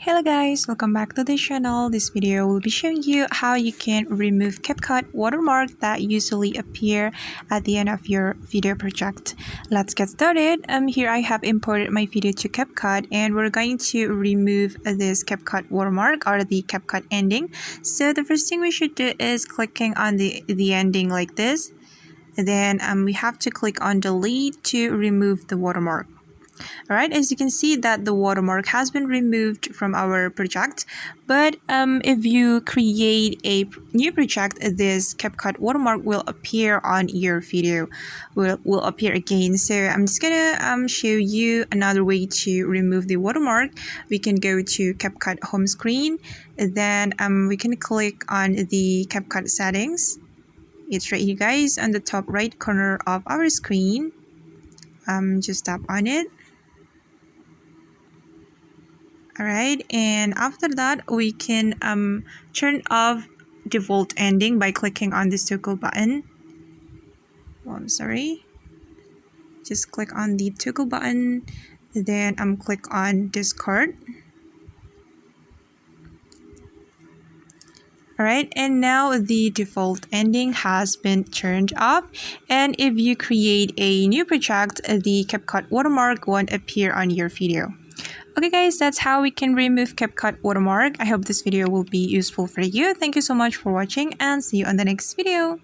Hello guys, welcome back to the channel. This video will be showing you how you can remove Capcut watermark that usually appear at the end of your video project. Let's get started. Here I have imported my video to Capcut and we're going to remove this Capcut watermark or the Capcut ending. So the first thing we should do is clicking on the ending like this. Then we have to click on delete to remove the watermark. Alright, as you can see that the watermark has been removed from our project, but if you create a new project, this Capcut watermark will appear on your video, will appear again. So I'm just gonna show you another way to remove the watermark. We can go to Capcut home screen, then we can click on the Capcut settings. It's right here guys on the top right corner of our screen. Just tap on it. Alright, and after that we can turn off default ending by clicking on this toggle button. Just click on the toggle button, then click on discard. Alright, and now the default ending has been turned off, and if you create a new project, the Capcut watermark won't appear on your video. Okay guys, that's how we can remove Capcut watermark. I hope this video will be useful for you. Thank you so much for watching and see you on the next video.